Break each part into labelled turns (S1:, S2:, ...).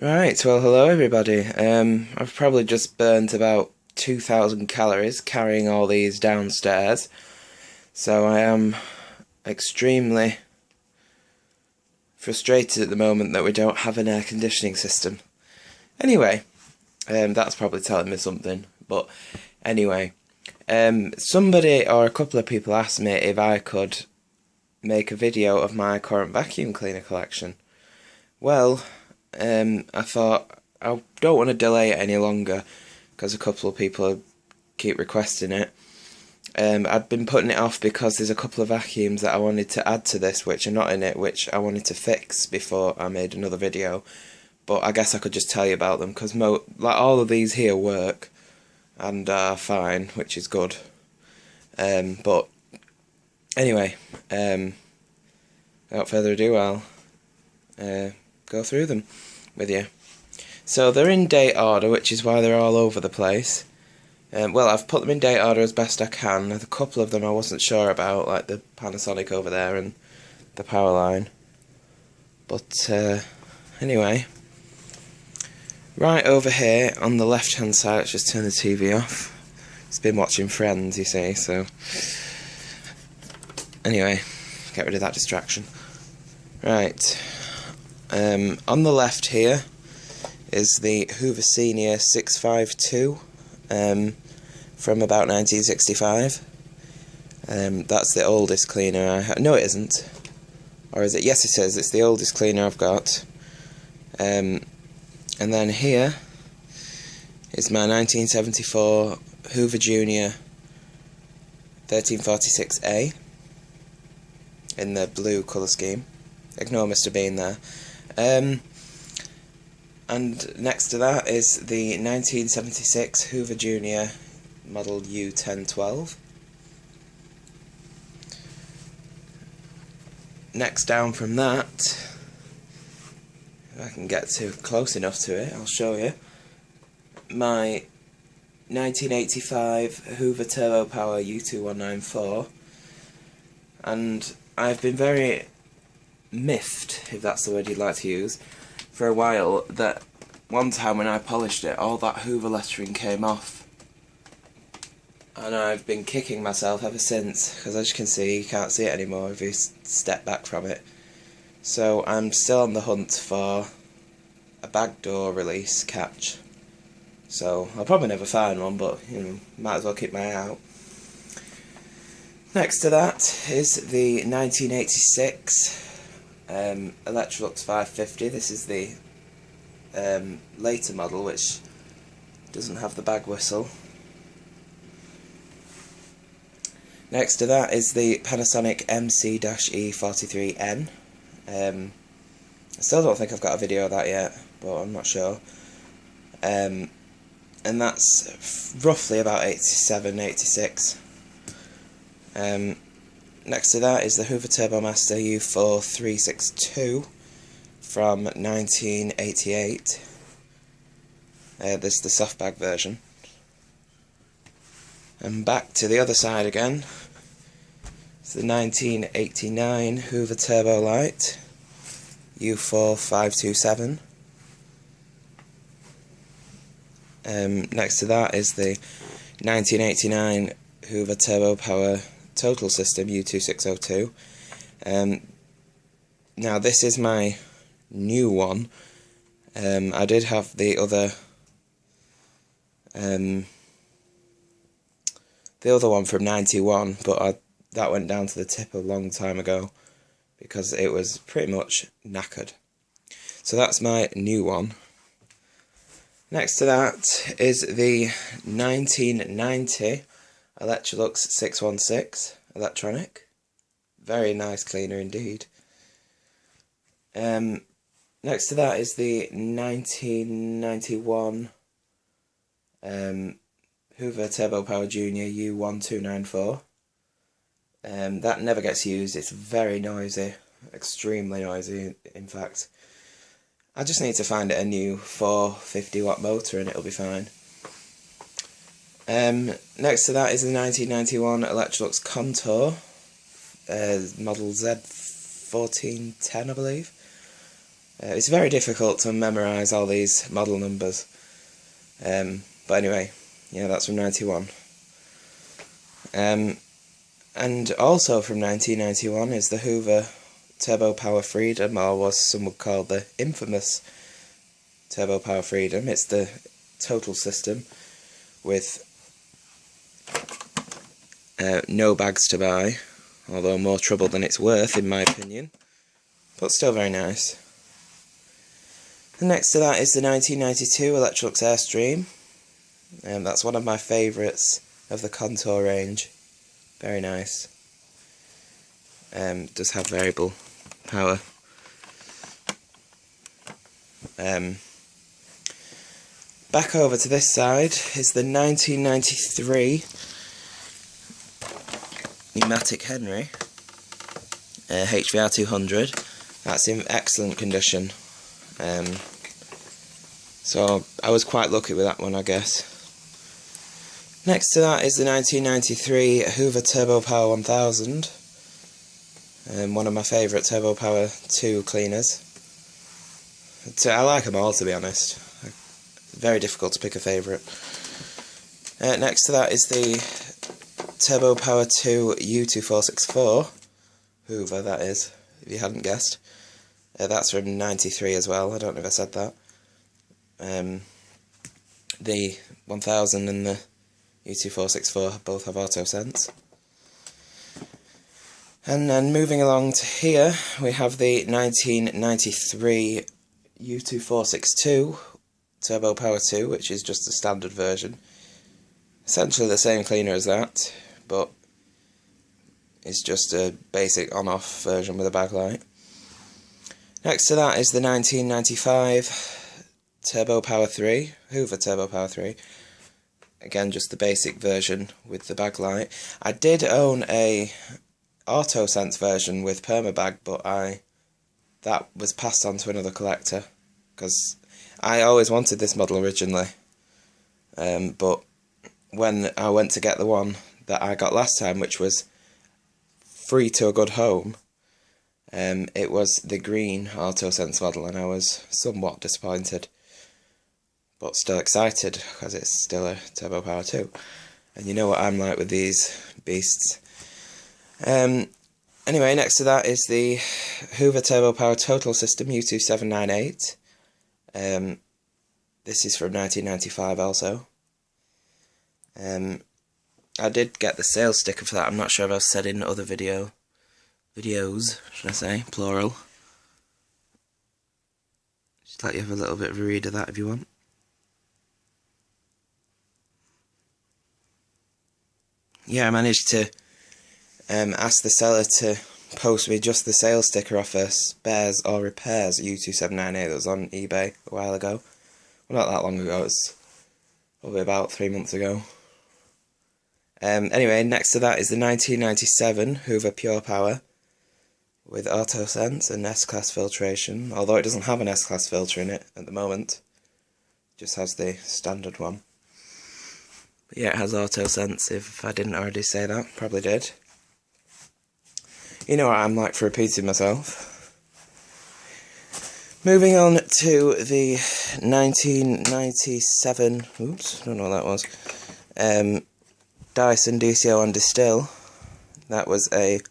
S1: Right, well hello everybody. I've probably just burnt about 2,000 calories carrying all these downstairs, so I am extremely frustrated at the moment that we don't have an air conditioning system. Anyway, that's probably telling me something, but anyway, somebody or a couple of people asked me if I could make a video of my current vacuum cleaner collection. Well, I thought I don't want to delay it any longer because a couple of people keep requesting it. I'd been putting it off because there's a couple of vacuums that I wanted to add to this which are not in it, which I wanted to fix before I made another video. But I guess I could just tell you about them because like all of these here work and are fine, which is good. But anyway, without further ado, I'll go through them with you. So they're in date order, which is why they're all over the place. Well, I've put them in date order as best I can. There's a couple of them I wasn't sure about, like the Panasonic over there and the Powerline. But anyway, right over here on the left hand side, let's just turn the TV off. It's been watching Friends, you see, so anyway, get rid of that distraction. Right, on the left here is the Hoover Senior 652 from about 1965. That's the oldest cleaner I have. No, it isn't. Or is it? Yes, it is. It's the oldest cleaner I've got. And then here is my 1974 Hoover Junior 1346A in the blue colour scheme. Ignore Mr. Bean there. And next to that is the 1976 Hoover Junior model U1012. Next down from that, if I can get close enough to it, I'll show you. My 1985 Hoover Turbo Power U2194. And I've been very miffed, if that's the word you'd like to use, for a while, that one time when I polished it, all that Hoover lettering came off. And I've been kicking myself ever since, because as you can see, you can't see it anymore if you step back from it. So I'm still on the hunt for a backdoor release catch. So I'll probably never find one, but you know, might as well keep my eye out. Next to that is the 1986 Electrolux 550. This is the later model, which doesn't have the bag whistle. Next to that is the Panasonic MC-E43N. I still don't think I've got a video of that yet, but I'm not sure. And that's roughly about 87, 86. Next to that is the Hoover Turbo Master U4362 from 1988. This is the soft bag version. And back to the other side again. It's the 1989 Hoover Turbo Light U4527. Next to that is the 1989 Hoover Turbo Power Total System U2602. Now this is my new one. I did have the other one from 91, but that went down to the tip a long time ago because it was pretty much knackered. So that's my new one. Next to that is the 1990 Electrolux 616 electronic. Very nice cleaner indeed. Next to that is the 1991 Hoover Turbo Power Junior U1294. That never gets used. It's very noisy, extremely noisy in fact. I just need to find it a new 450 watt motor and it'll be fine. Next to that is the 1991 Electrolux Contour, model Z1410 I believe. It's very difficult to memorise all these model numbers. But anyway, yeah, that's from 91. And also from 1991 is the Hoover Turbo Power Freedom, or what some would call the infamous Turbo Power Freedom. It's the total system with no bags to buy, although more trouble than it's worth in my opinion, but still very nice. And next to that is the 1992 Electrolux Airstream. That's one of my favourites of the Contour range. Very nice. Does have variable power. Back over to this side is the 1993 pneumatic Henry HVR 200. That's in excellent condition. So I was quite lucky with that one, I guess. Next to that is the 1993 Hoover Turbo Power 1000. One of my favourite Turbo Power 2 cleaners. I like them all, to be honest. Very difficult to pick a favourite. Next to that is the Turbo Power 2 U2464. Hoover, that is, if you hadn't guessed. That's from 93 as well, I don't know if I said that. The 1000 and the U2464 both have auto sense. And then moving along to here, we have the 1993 U2462 Turbo Power 2, which is just the standard version. Essentially the same cleaner as that, but it's just a basic on-off version with a backlight. Next to that is the 1995 Turbo Power 3, Hoover Turbo Power 3. Again, just the basic version with the backlight. I did own a AutoSense version with permabag, but that was passed on to another collector because I always wanted this model originally. But when I went to get the one that I got last time, which was free to a good home, it was the green AutoSense model, and I was somewhat disappointed, but still excited because it's still a Turbo Power 2. And you know what I'm like with these beasts. Anyway, next to that is the Hoover Turbo Power Total System U2798. This is from 1995 also. I did get the sales sticker for that. I'm not sure if I've said in other videos, should I say, plural. Just let you have a little bit of a read of that if you want. Yeah, I managed to ask the seller to post me just the sales sticker off a spares or repairs U2798 that was on eBay a while ago. Well, not that long ago, it's probably about 3 months ago. Anyway, next to that is the 1997 Hoover Pure Power with AutoSense and S-Class filtration, although it doesn't have an S-Class filter in it at the moment. It just has the standard one. But yeah, it has AutoSense, if I didn't already say that, probably did. You know what I'm like for repeating myself. Moving on to the 1997, oops, don't know what that was, Dyson DCO on Distill. That was a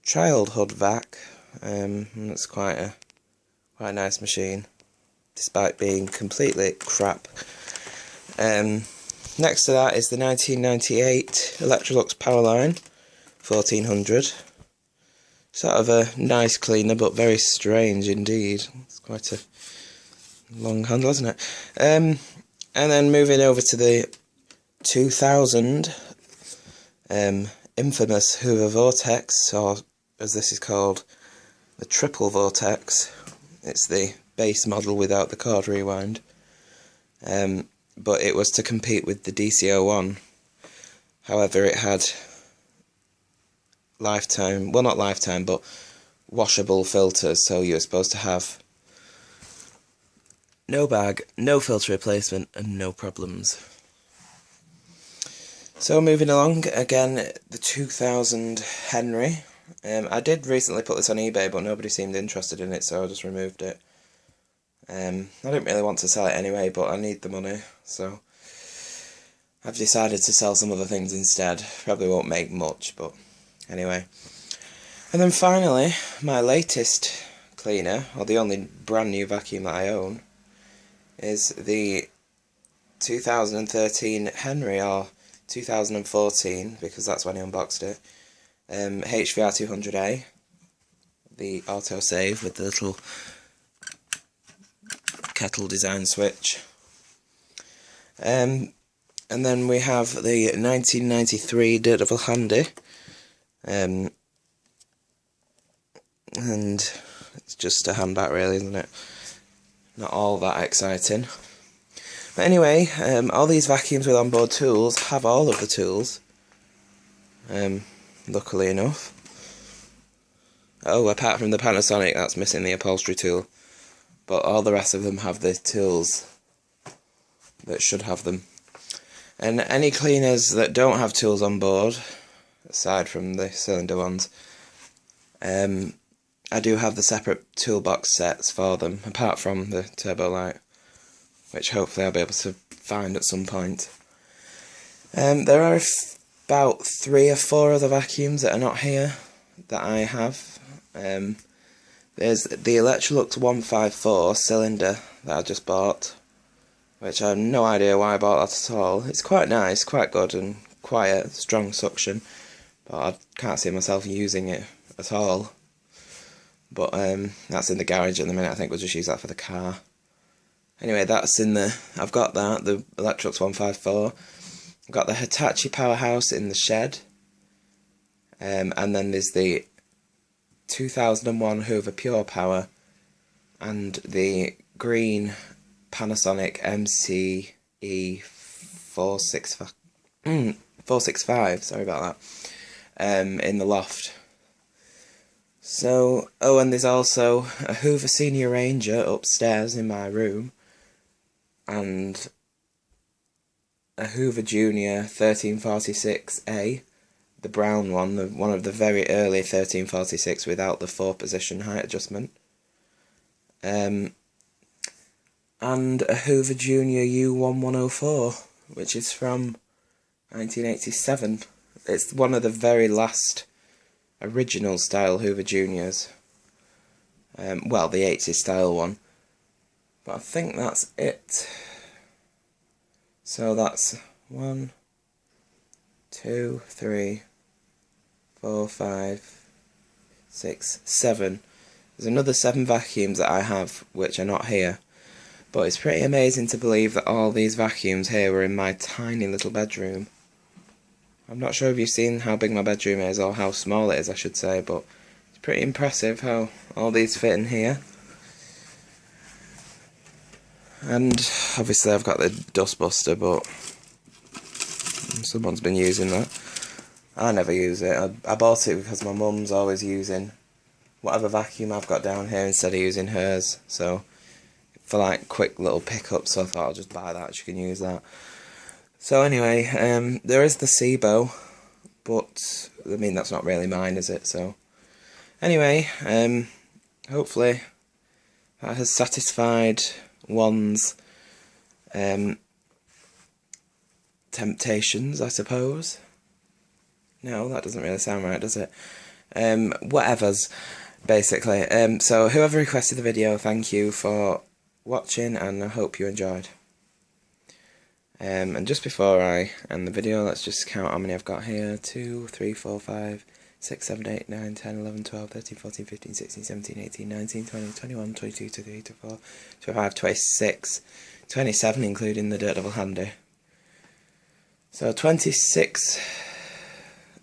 S1: childhood vac. That's quite a nice machine, despite being completely crap. Next to that is the 1998 Electrolux Powerline 1400. Sort of a nice cleaner, but very strange indeed. It's quite a long handle, isn't it? And then moving over to the 2000 infamous Hoover Vortex, or as this is called, the Triple Vortex. It's the base model without the cord rewind. But it was to compete with the DCO1. However, it had lifetime, well not lifetime, but washable filters, so you were supposed to have no bag, no filter replacement, and no problems. So moving along, again, the 2000 Henry, I did recently put this on eBay, but nobody seemed interested in it, so I just removed it. I didn't really want to sell it anyway, but I need the money, so I've decided to sell some other things instead. Probably won't make much, but anyway. And then finally, my latest cleaner, or the only brand new vacuum that I own, is the 2013 Henry, or 2014, because that's when I unboxed it, HVR 200A, the autosave with the little kettle design switch. And then we have the 1993 Daredevil Handy, and it's just a handbag really, isn't it? Not all that exciting. But anyway, all these vacuums with onboard tools have all of the tools, luckily enough. Oh, apart from the Panasonic, that's missing the upholstery tool. But all the rest of them have the tools that should have them. And any cleaners that don't have tools on board, aside from the cylinder ones, I do have the separate toolbox sets for them, apart from the Turbo Light, which hopefully I'll be able to find at some point. There are about 3 or 4 other vacuums that are not here that I have. There's the Electrolux 154 cylinder that I just bought, which I have no idea why I bought that at all. It's quite nice, quite good and quiet, strong suction, but I can't see myself using it at all. But that's in the garage at the minute. I think we'll just use that for the car. Anyway, that's in the... I've got that, the Electrolux 154. I've got the Hitachi Powerhouse in the shed. And then there's the 2001 Hoover Pure Power and the green Panasonic MCE 465, sorry about that, in the loft. So, oh, and there's also a Hoover Senior Ranger upstairs in my room, and a Hoover Junior 1346A, the brown one, one of the very early 1346 without the 4-position height adjustment, and a Hoover Junior U1104, which is from 1987. It's one of the very last original style Hoover Juniors. Well, the 80s style one. But I think that's it. So that's 1, 2, 3, 4, 5, 6, 7. There's another 7 vacuums that I have which are not here. But it's pretty amazing to believe that all these vacuums here were in my tiny little bedroom. I'm not sure if you've seen how big my bedroom is, or how small it is I should say, but it's pretty impressive how all these fit in here. And obviously I've got the dustbuster, but someone's been using that. I never use it. I bought it because my mum's always using whatever vacuum I've got down here instead of using hers, so for like quick little pickups, so I thought I'll just buy that, she can use that. So anyway, there is the SIBO, but I mean that's not really mine, is it? So anyway, hopefully that has satisfied one's temptations, I suppose. No, that doesn't really sound right, does it? Whatever's, basically. So whoever requested the video, thank you for watching, and I hope you enjoyed. And just before I end the video, let's just count how many I've got here. 2, 3, 4, 5, 6, 7, 8, 9, 10, 11, 12, 13, 14, 15, 16, 17, 18, 19, 20, 21, 22, 23, 24, 25, 26, 27 including the Daredevil Handy. So 26,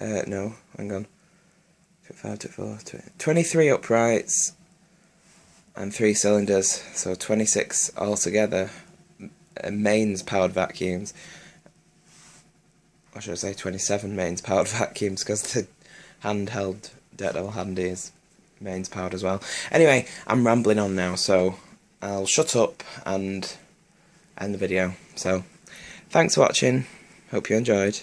S1: no, hang on, 25, 24, 23 uprights and 3 cylinders, so 26 altogether. Mains powered vacuums, or should I say 27 mains powered vacuums, because the handheld Daredevil Handy is mains powered as well. Anyway, I'm rambling on now, so I'll shut up and end the video. So thanks for watching, hope you enjoyed.